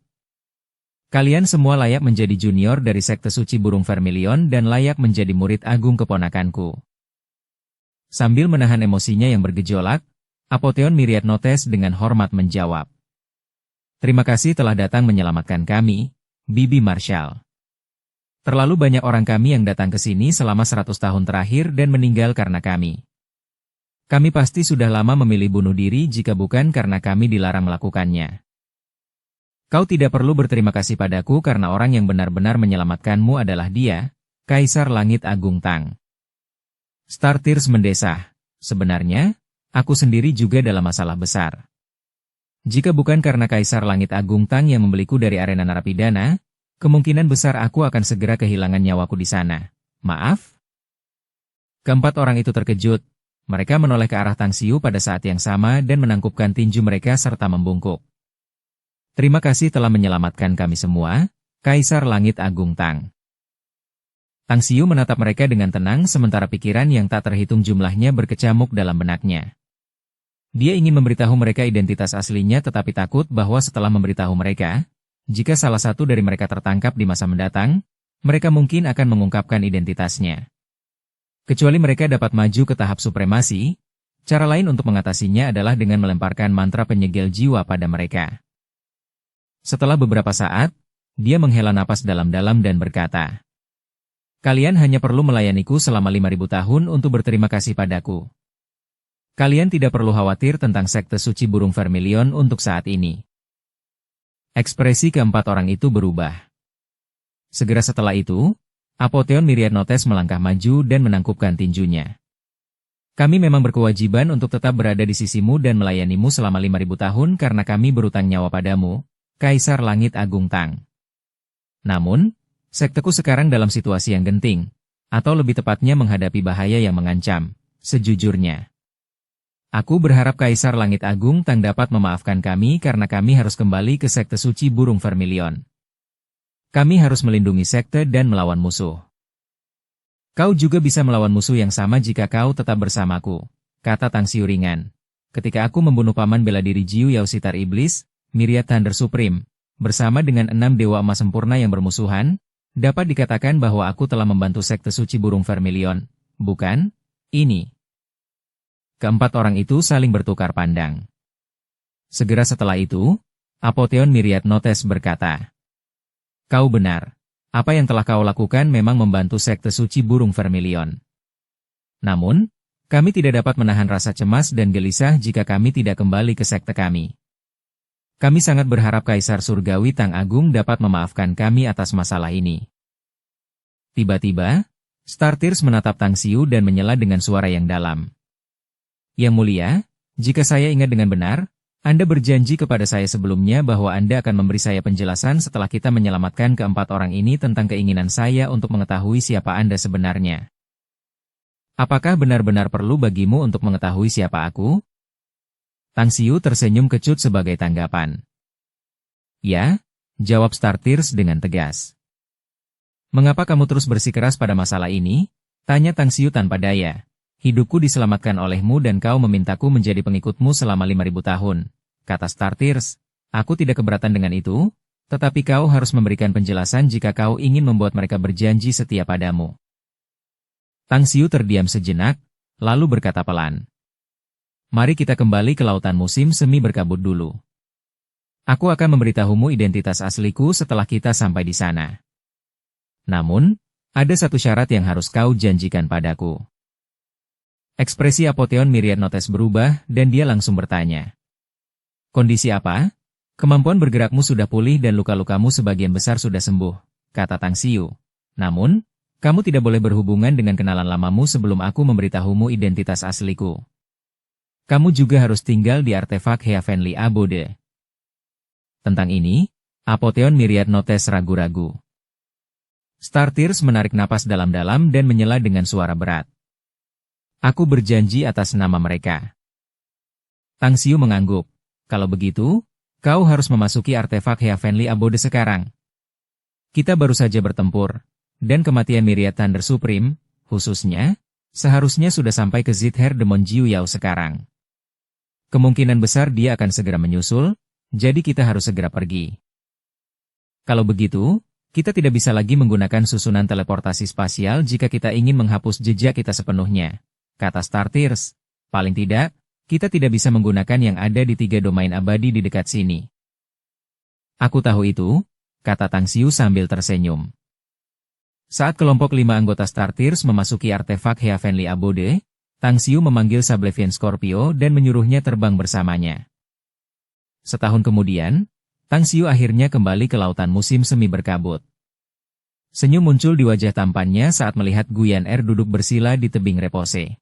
Kalian semua layak menjadi junior dari sekte suci burung vermilion dan layak menjadi murid agung keponakanku. Sambil menahan emosinya yang bergejolak, Apotheon Myriad Notes dengan hormat menjawab. Terima kasih telah datang menyelamatkan kami, Bibi Marshall. Terlalu banyak orang kami yang datang ke sini selama 100 tahun terakhir dan meninggal karena kami. Kami pasti sudah lama memilih bunuh diri jika bukan karena kami dilarang melakukannya. Kau tidak perlu berterima kasih padaku karena orang yang benar-benar menyelamatkanmu adalah dia, Kaisar Langit Agung Tang. Star Tears mendesah. Sebenarnya, aku sendiri juga dalam masalah besar. Jika bukan karena Kaisar Langit Agung Tang yang membeliku dari arena narapidana, kemungkinan besar aku akan segera kehilangan nyawaku di sana. Maaf? Keempat orang itu terkejut. Mereka menoleh ke arah Tang Xiu pada saat yang sama dan menangkupkan tinju mereka serta membungkuk. Terima kasih telah menyelamatkan kami semua, Kaisar Langit Agung Tang. Tang Xiu menatap mereka dengan tenang sementara pikiran yang tak terhitung jumlahnya berkecamuk dalam benaknya. Dia ingin memberitahu mereka identitas aslinya tetapi takut bahwa setelah memberitahu mereka, jika salah satu dari mereka tertangkap di masa mendatang, mereka mungkin akan mengungkapkan identitasnya. Kecuali mereka dapat maju ke tahap supremasi, cara lain untuk mengatasinya adalah dengan melemparkan mantra penyegel jiwa pada mereka. Setelah beberapa saat, dia menghela napas dalam-dalam dan berkata, "Kalian hanya perlu melayaniku selama 5.000 tahun untuk berterima kasih padaku. Kalian tidak perlu khawatir tentang sekte suci burung vermilion untuk saat ini." Ekspresi keempat orang itu berubah. Segera setelah itu, Apotheon Myriadnotes melangkah maju dan menangkupkan tinjunya. "Kami memang berkewajiban untuk tetap berada di sisimu dan melayanimu selama 5.000 tahun karena kami berutang nyawa padamu, Kaisar Langit Agung Tang. Namun, sekteku sekarang dalam situasi yang genting, atau lebih tepatnya menghadapi bahaya yang mengancam, sejujurnya. Aku berharap Kaisar Langit Agung Tang dapat memaafkan kami karena kami harus kembali ke sekte suci burung vermilion. Kami harus melindungi sekte dan melawan musuh. Kau juga bisa melawan musuh yang sama jika kau tetap bersamaku," kata Tang Xiu ringan. "Ketika aku membunuh paman bela diri Jiu Yao Sitar Iblis, Myriad Thunder Supreme, bersama dengan 6 dewa emas sempurna yang bermusuhan, dapat dikatakan bahwa aku telah membantu sekte suci burung vermilion, bukan? Ini." Keempat orang itu saling bertukar pandang. Segera setelah itu, Apotheon Myriadnotes berkata, "Kau benar. Apa yang telah kau lakukan memang membantu sekte suci burung vermilion. Namun, kami tidak dapat menahan rasa cemas dan gelisah jika kami tidak kembali ke sekte kami. Kami sangat berharap Kaisar Surgawi Tang Agung dapat memaafkan kami atas masalah ini." Tiba-tiba, Star Tears menatap Tang Xiu dan menyela dengan suara yang dalam. "Yang mulia, jika saya ingat dengan benar, Anda berjanji kepada saya sebelumnya bahwa Anda akan memberi saya penjelasan setelah kita menyelamatkan keempat orang ini tentang keinginan saya untuk mengetahui siapa Anda sebenarnya. Apakah benar-benar perlu bagimu untuk mengetahui siapa aku?" Tang Xiu tersenyum kecut sebagai tanggapan. "Ya," jawab Star Tears dengan tegas. "Mengapa kamu terus bersikeras pada masalah ini?" tanya Tang Xiu tanpa daya. "Hidupku diselamatkan olehmu dan kau memintaku menjadi pengikutmu selama 5.000 tahun, kata Star Tears. "Aku tidak keberatan dengan itu, tetapi kau harus memberikan penjelasan jika kau ingin membuat mereka berjanji setia padamu." Tang Xiu terdiam sejenak, lalu berkata pelan, "Mari kita kembali ke lautan musim semi berkabut dulu. Aku akan memberitahumu identitas asliku setelah kita sampai di sana. Namun, ada satu syarat yang harus kau janjikan padaku." Ekspresi Apotheon Myriadnotes berubah dan dia langsung bertanya, "Kondisi apa?" "Kemampuan bergerakmu sudah pulih dan luka-lukamu sebagian besar sudah sembuh," kata Tang Xiu. "Namun, kamu tidak boleh berhubungan dengan kenalan lamamu sebelum aku memberitahumu identitas asliku. Kamu juga harus tinggal di artefak Heavenly Abode." Tentang ini, Apotheon Myriadnotes ragu-ragu. Star Tears menarik napas dalam-dalam dan menyela dengan suara berat. "Aku berjanji atas nama mereka." Tang Xiu mengangguk. "Kalau begitu, kau harus memasuki artefak Heavenly Abode sekarang. Kita baru saja bertempur, dan kematian Myriad Thunder Supreme, khususnya, seharusnya sudah sampai ke Zither Demon Jiu Yao sekarang. Kemungkinan besar dia akan segera menyusul, jadi kita harus segera pergi. Kalau begitu, kita tidak bisa lagi menggunakan susunan teleportasi spasial jika kita ingin menghapus jejak kita sepenuhnya," kata Star Tears. "Paling tidak, kita tidak bisa menggunakan yang ada di 3 domain abadi di dekat sini." "Aku tahu itu," kata Tang Xiu sambil tersenyum. Saat kelompok 5 anggota Star Tears memasuki artefak Heavenly Abode, Tang Xiu memanggil Sablevian Scorpio dan menyuruhnya terbang bersamanya. Setahun kemudian, Tang Xiu akhirnya kembali ke lautan musim semi berkabut. Senyum muncul di wajah tampannya saat melihat Gu Yan'er duduk bersila di tebing repose.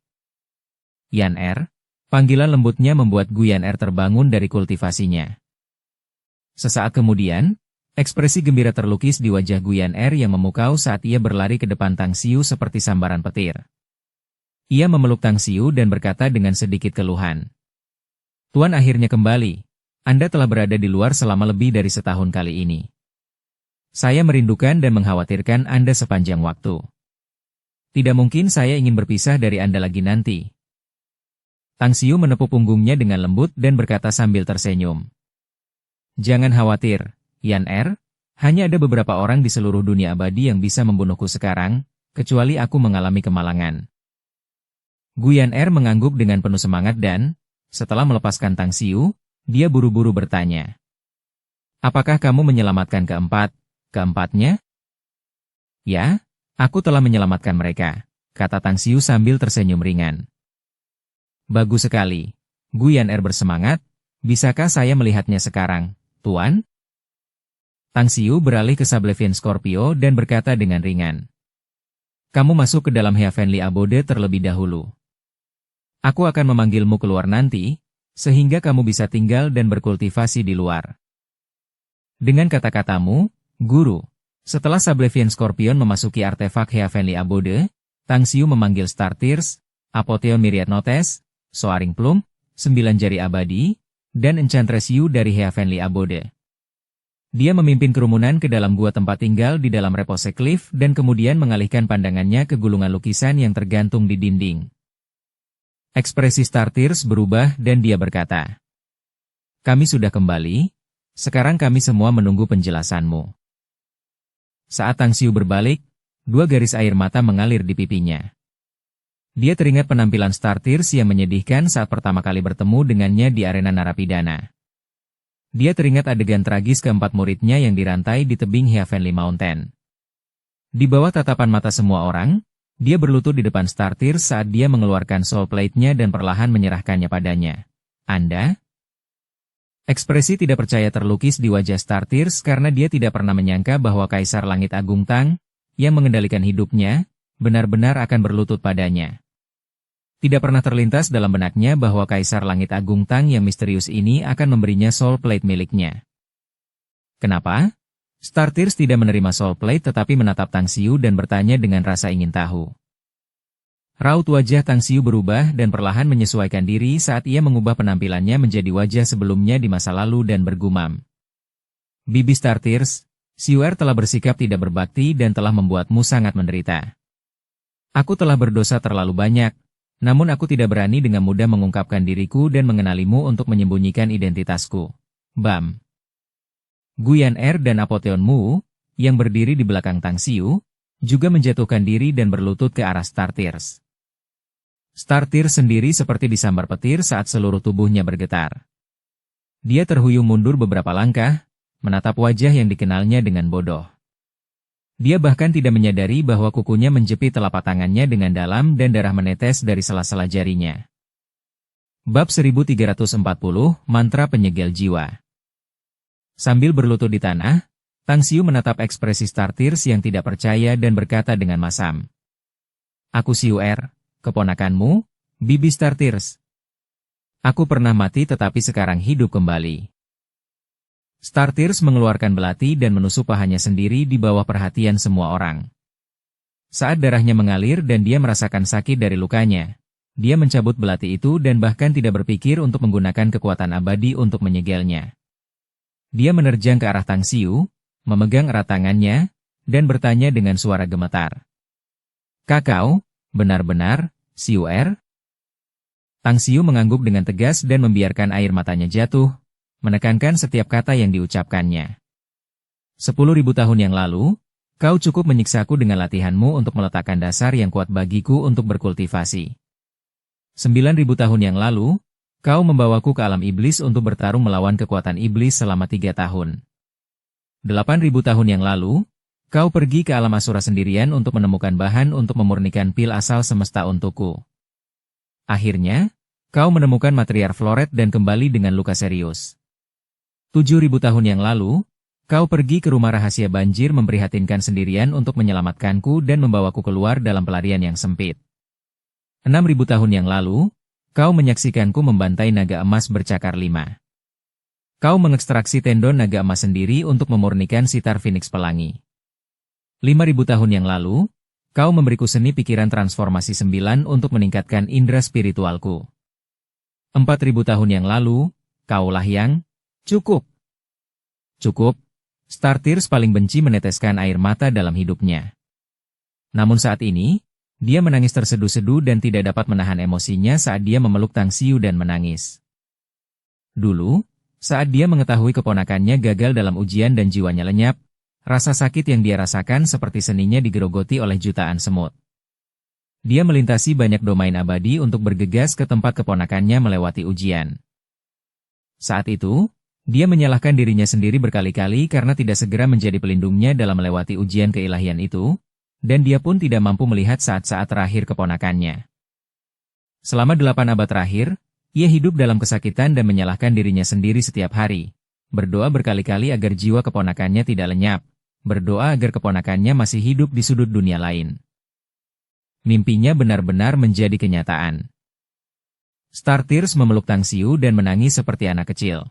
Yan'er, panggilan lembutnya membuat Gu Yan'er terbangun dari kultivasinya. Sesaat kemudian, ekspresi gembira terlukis di wajah Gu Yan'er yang memukau saat ia berlari ke depan Tang Xiu seperti sambaran petir. Ia memeluk Tang Xiu dan berkata dengan sedikit keluhan. Tuan akhirnya kembali. Anda telah berada di luar selama lebih dari setahun kali ini. Saya merindukan dan mengkhawatirkan Anda sepanjang waktu. Tidak mungkin saya ingin berpisah dari Anda lagi nanti. Tang Xiu menepuk punggungnya dengan lembut dan berkata sambil tersenyum. Jangan khawatir, Yan'er. Hanya ada beberapa orang di seluruh dunia abadi yang bisa membunuhku sekarang, kecuali aku mengalami kemalangan. Gu Yan'er mengangguk dengan penuh semangat dan, setelah melepaskan Tang Xiu, dia buru-buru bertanya. Apakah kamu menyelamatkan keempatnya? Ya, aku telah menyelamatkan mereka, kata Tang Xiu sambil tersenyum ringan. Bagus sekali. Gu Yan'er bersemangat, bisakah saya melihatnya sekarang, Tuan? Tang Xiu beralih ke Sablevian Scorpio dan berkata dengan ringan. Kamu masuk ke dalam Heavenly Abode terlebih dahulu. Aku akan memanggilmu keluar nanti, sehingga kamu bisa tinggal dan berkultivasi di luar. Dengan kata-katamu, Guru, setelah Sablevian Scorpion memasuki artefak Heavenly Abode, Tang Xiu memanggil Star Tears, Apotheon Myriad Notes, Soaring Plume, 9 jari abadi, dan Enchantress Yu dari Heavenly Abode. Dia memimpin kerumunan ke dalam gua tempat tinggal di dalam Repose Cliff dan kemudian mengalihkan pandangannya ke gulungan lukisan yang tergantung di dinding. Ekspresi Star Tears berubah dan dia berkata, kami sudah kembali, sekarang kami semua menunggu penjelasanmu. Saat Tang Xiu berbalik, 2 garis air mata mengalir di pipinya. Dia teringat penampilan Star Tears yang menyedihkan saat pertama kali bertemu dengannya di arena narapidana. Dia teringat adegan tragis keempat muridnya yang dirantai di tebing Heavenly Mountain. Di bawah tatapan mata semua orang, dia berlutut di depan Star Tears saat dia mengeluarkan Soul Plate-nya dan perlahan menyerahkannya padanya. Anda? Ekspresi tidak percaya terlukis di wajah Star Tears karena dia tidak pernah menyangka bahwa Kaisar Langit Agung Tang, yang mengendalikan hidupnya, benar-benar akan berlutut padanya. Tidak pernah terlintas dalam benaknya bahwa Kaisar Langit Agung Tang yang misterius ini akan memberinya Soul Plate miliknya. Kenapa? Star Tears tidak menerima Soul Plate tetapi menatap Tang Xiu dan bertanya dengan rasa ingin tahu. Raut wajah Tang Xiu berubah dan perlahan menyesuaikan diri saat ia mengubah penampilannya menjadi wajah sebelumnya di masa lalu dan bergumam. Bibi Star Tears, Xiu'er telah bersikap tidak berbakti dan telah membuatmu sangat menderita. Aku telah berdosa terlalu banyak, namun aku tidak berani dengan mudah mengungkapkan diriku dan mengenalimu untuk menyembunyikan identitasku. Bam. Gu Yan'er dan Apotheon Mu, yang berdiri di belakang Tang Xiu, juga menjatuhkan diri dan berlutut ke arah Star Tears. Star Tears sendiri seperti disambar petir saat seluruh tubuhnya bergetar. Dia terhuyung mundur beberapa langkah, menatap wajah yang dikenalnya dengan bodoh. Dia bahkan tidak menyadari bahwa kukunya menjepit telapak tangannya dengan dalam dan darah menetes dari sela-sela jarinya. Bab 1340, Mantra Penyegel Jiwa. Sambil berlutut di tanah, Tang Xiu menatap ekspresi Star Tears yang tidak percaya dan berkata dengan masam. Aku Xiu'er, keponakanmu, Bibi Star Tears. Aku pernah mati tetapi sekarang hidup kembali. Star Tears mengeluarkan belati dan menusuk pahanya sendiri di bawah perhatian semua orang. Saat darahnya mengalir dan dia merasakan sakit dari lukanya, dia mencabut belati itu dan bahkan tidak berpikir untuk menggunakan kekuatan abadi untuk menyegelnya. Dia menerjang ke arah Tang Xiu, memegang erat tangannya, dan bertanya dengan suara gemetar. Kakau, benar-benar, Xiu'er? Tang Xiu mengangguk dengan tegas dan membiarkan air matanya jatuh, menekankan setiap kata yang diucapkannya. 10.000 tahun yang lalu, kau cukup menyiksaku dengan latihanmu untuk meletakkan dasar yang kuat bagiku untuk berkultivasi. 9.000 tahun yang lalu, kau membawaku ke alam iblis untuk bertarung melawan kekuatan iblis selama 3 tahun. 8.000 tahun yang lalu, kau pergi ke alam Asura sendirian untuk menemukan bahan untuk memurnikan pil asal semesta untukku. Akhirnya, kau menemukan Matriarch Floret dan kembali dengan luka serius. 7.000 tahun yang lalu, Kau pergi ke rumah rahasia banjir memprihatinkan sendirian untuk menyelamatkanku dan membawaku keluar dalam pelarian yang sempit. 6.000 tahun yang lalu, kau menyaksikanku membantai naga emas bercakar 5. Kau mengekstraksi tendon naga emas sendiri untuk memurnikan sitar Phoenix Pelangi. 5.000 tahun yang lalu, kau memberiku seni pikiran transformasi 9 untuk meningkatkan indera spiritualku. 4.000 tahun yang lalu, kaulah yang cukup. Cukup. Star Tears paling benci meneteskan air mata dalam hidupnya. Namun saat ini, dia menangis terseduh-seduh dan tidak dapat menahan emosinya saat dia memeluk Tang Xiu dan menangis. Dulu, saat dia mengetahui keponakannya gagal dalam ujian dan jiwanya lenyap, rasa sakit yang dia rasakan seperti seninya digerogoti oleh jutaan semut. Dia melintasi banyak domain abadi untuk bergegas ke tempat keponakannya melewati ujian. Saat itu, dia menyalahkan dirinya sendiri berkali-kali karena tidak segera menjadi pelindungnya dalam melewati ujian keilahian itu, dan dia pun tidak mampu melihat saat-saat terakhir keponakannya. Selama 8 abad terakhir, ia hidup dalam kesakitan dan menyalahkan dirinya sendiri setiap hari, berdoa berkali-kali agar jiwa keponakannya tidak lenyap, berdoa agar keponakannya masih hidup di sudut dunia lain. Mimpinya benar-benar menjadi kenyataan. Star Tears memeluk Tang Xiu dan menangis seperti anak kecil.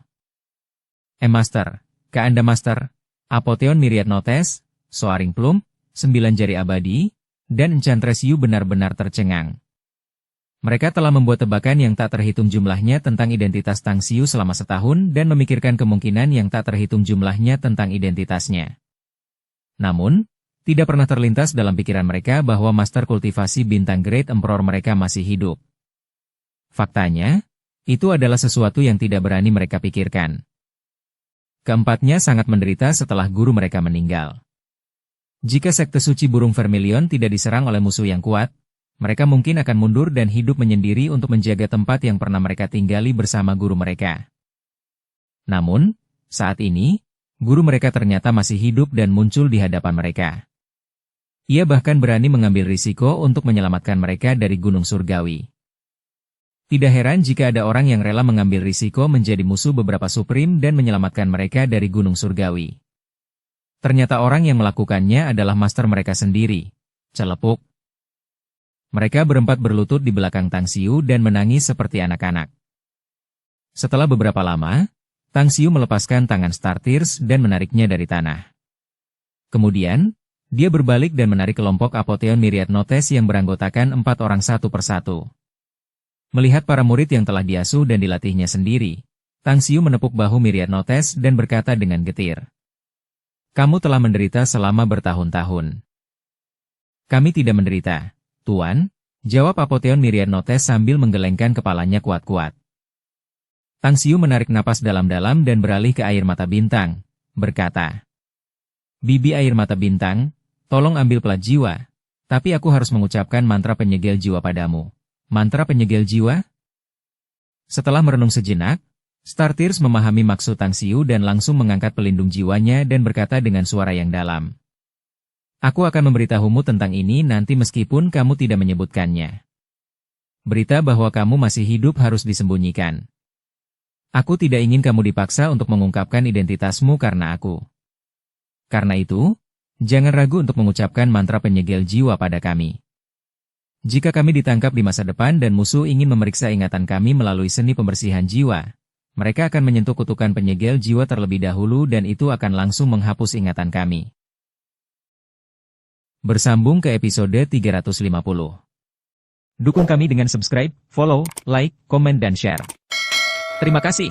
Master, Kak Anda Master, Apotheon Myriad Notes, Soaring Plume, 9 jari abadi, dan Enchantress Yu benar-benar tercengang. Mereka telah membuat tebakan yang tak terhitung jumlahnya tentang identitas Tang Xiu selama setahun dan memikirkan kemungkinan yang tak terhitung jumlahnya tentang identitasnya. Namun, tidak pernah terlintas dalam pikiran mereka bahwa Master Kultivasi Bintang Great Emperor mereka masih hidup. Faktanya, itu adalah sesuatu yang tidak berani mereka pikirkan. Keempatnya sangat menderita setelah guru mereka meninggal. Jika sekte suci burung Vermilion tidak diserang oleh musuh yang kuat, mereka mungkin akan mundur dan hidup menyendiri untuk menjaga tempat yang pernah mereka tinggali bersama guru mereka. Namun, saat ini, guru mereka ternyata masih hidup dan muncul di hadapan mereka. Ia bahkan berani mengambil risiko untuk menyelamatkan mereka dari Gunung Surgawi. Tidak heran jika ada orang yang rela mengambil risiko menjadi musuh beberapa Supreme dan menyelamatkan mereka dari Gunung Surgawi. Ternyata orang yang melakukannya adalah master mereka sendiri, Celepuk. Mereka berempat berlutut di belakang Tang Xiu dan menangis seperti anak-anak. Setelah beberapa lama, Tang Xiu melepaskan tangan Star Tears dan menariknya dari tanah. Kemudian, dia berbalik dan menarik kelompok Apotheon Myriad Notes yang beranggotakan 4 orang satu persatu. Melihat para murid yang telah diasuh dan dilatihnya sendiri, Tang Xiu menepuk bahu Myriad Notes dan berkata dengan getir. Kamu telah menderita selama bertahun-tahun. Kami tidak menderita, Tuan, jawab Apotheon Myriad Notes sambil menggelengkan kepalanya kuat-kuat. Tang Xiu menarik napas dalam-dalam dan beralih ke air mata bintang, berkata. Bibi air mata bintang, tolong ambil pelat jiwa, tapi aku harus mengucapkan mantra penyegel jiwa padamu. Mantra penyegel jiwa? Setelah merenung sejenak, Star Tears memahami maksud Tang Xiu dan langsung mengangkat pelindung jiwanya dan berkata dengan suara yang dalam. Aku akan memberitahumu tentang ini nanti meskipun kamu tidak menyebutkannya. Berita bahwa kamu masih hidup harus disembunyikan. Aku tidak ingin kamu dipaksa untuk mengungkapkan identitasmu karena aku. Karena itu, jangan ragu untuk mengucapkan mantra penyegel jiwa pada kami. Jika kami ditangkap di masa depan dan musuh ingin memeriksa ingatan kami melalui seni pembersihan jiwa, mereka akan menyentuh kutukan penyegel jiwa terlebih dahulu dan itu akan langsung menghapus ingatan kami. Bersambung ke episode 350. Dukung kami dengan subscribe, follow, like, komen dan share. Terima kasih.